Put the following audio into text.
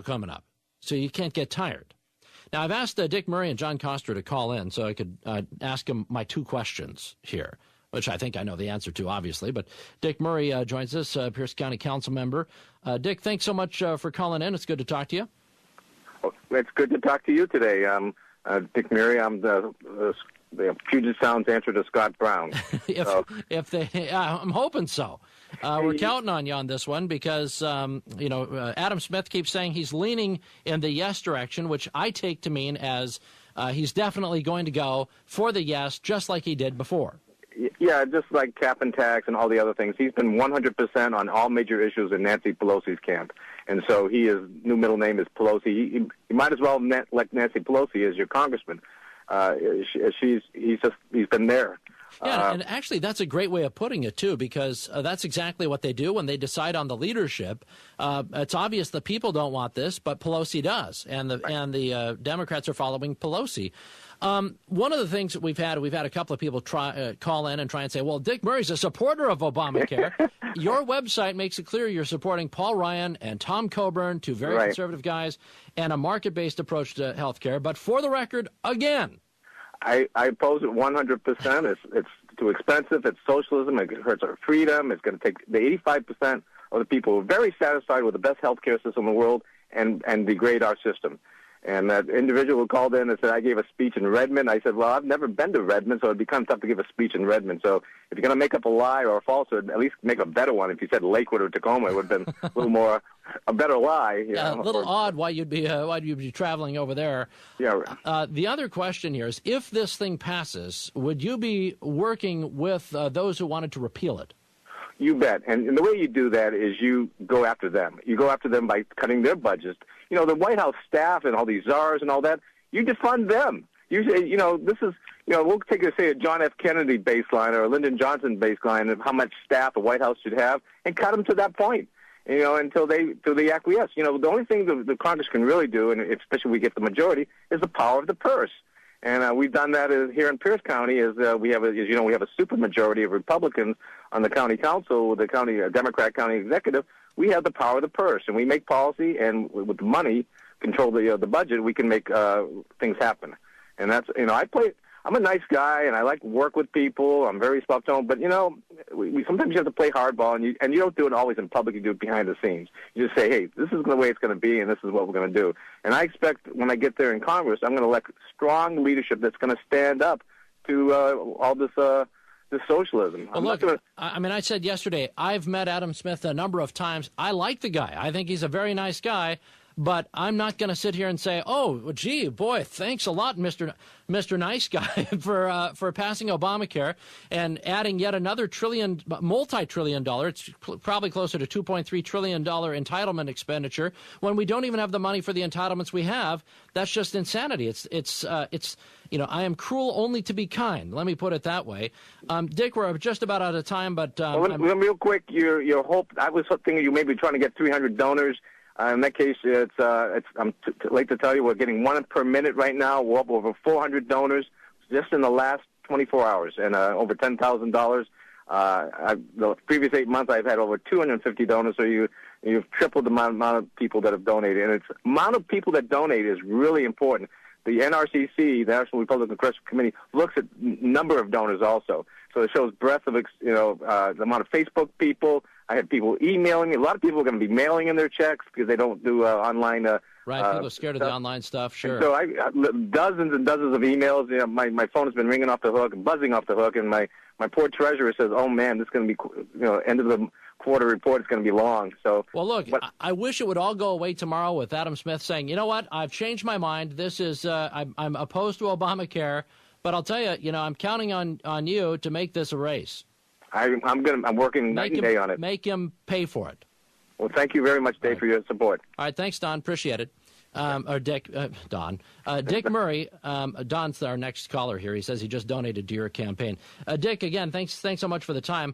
coming up, so you can't get tired. Now, I've asked Dick Muri and John Koster to call in so I could ask them my two questions here, which I think I know the answer to, obviously. But Dick Muri joins us, Pierce County Council member. Dick, thanks so much for calling in. It's good to talk to you. Well, it's good to talk to you today. Dick Muri, I'm the Puget Sound's answer to Scott Brown. I'm hoping so. We're counting on you on this one because, Adam Smith keeps saying he's leaning in the yes direction, which I take to mean as he's definitely going to go for the yes, just like he did before. Yeah, just like cap and tax and all the other things. He's been 100% on all major issues in Nancy Pelosi's camp. And so his new middle name is Pelosi. He might as well elect Nancy Pelosi as your congressman. He's been there. Yeah, and actually that's a great way of putting it, too, because that's exactly what they do when they decide on the leadership. It's obvious the people don't want this, but Pelosi does, and the Democrats are following Pelosi. One of the things that we've had a couple of people call in and try and say, well, Dick Murray's a supporter of Obamacare. Your website makes it clear you're supporting Paul Ryan and Tom Coburn, two very conservative guys, and a market-based approach to health care. But for the record, again, I oppose it 100%. It's too expensive. It's socialism. It hurts our freedom. It's going to take the 85% of the people who are very satisfied with the best health care system in the world and degrade our system. And that individual who called in and said, I gave a speech in Redmond. I said, well, I've never been to Redmond, so it'd be kind of tough to give a speech in Redmond. So if you're going to make up a lie or a falsehood, at least make a better one. If you said Lakewood or Tacoma, it would have been a little more, a better lie. A little odd why you'd be traveling over there. Yeah. The other question here is, if this thing passes, would you be working with those who wanted to repeal it? You bet. And the way you do that is you go after them. You go after them by cutting their budgets. You know, the White House staff and all these czars and all that, you defund them. You say, this is, we'll take, say, a John F. Kennedy baseline or a Lyndon Johnson baseline of how much staff the White House should have and cut them to that point, until they acquiesce. The only thing the Congress can really do, and especially if we get the majority, is the power of the purse. And we've done that here in Pierce County. We have a super majority of Republicans on the county council, the county Democrat county executive. We have the power of the purse, and we make policy, and with the money, control the budget. We can make things happen. And that's I'm a nice guy, and I like to work with people. I'm very soft-toned, but we sometimes you have to play hardball, and you don't do it always in public. You do it behind the scenes. You just say, hey, this is the way it's going to be, and this is what we're going to do. And I expect when I get there in Congress, I'm going to elect strong leadership that's going to stand up to all this socialism. Well, look, I said yesterday, I've met Adam Smith a number of times. I like the guy. I think he's a very nice guy. But I'm not going to sit here and say, oh, gee, boy, thanks a lot, Mr. Nice Guy, for passing Obamacare and adding yet another multi-trillion dollar, it's probably closer to $2.3 trillion entitlement expenditure when we don't even have the money for the entitlements we have. That's just insanity. It's I am cruel only to be kind. Let me put it that way. Dick, we're just about out of time, but real quick, your hope. I was thinking you may be trying to get 300 donors. In that case, I'm late to tell you we're getting one per minute right now. We're up over 400 donors just in the last 24 hours, and over $10,000. The previous 8 months, I've had over 250 donors. So you've tripled the amount of people that have donated, and the amount of people that donate is really important. The NRCC, the National Republican Congressional Committee, looks at number of donors also. So it shows breadth of the amount of Facebook people. I had people emailing me. A lot of people are going to be mailing in their checks because they don't do online. Right, people are scared of the online stuff. Sure. And so I dozens and dozens of emails. My phone has been ringing off the hook and buzzing off the hook, and my poor treasurer says, "Oh man, this is going to be end of the quarter report. It's going to be long." So well, look, I wish it would all go away tomorrow with Adam Smith saying, "You know what? I've changed my mind. This is I'm opposed to Obamacare, but I'll tell you, I'm counting on you to make this a race." I'm working night and day on it. Make him pay for it. Well, thank you very much, Dave, for your support. All right, thanks, Don. Appreciate it. Or Dick, Don. Dick Muri, Don's our next caller here. He says he just donated to your campaign. Dick, again, thanks so much for the time.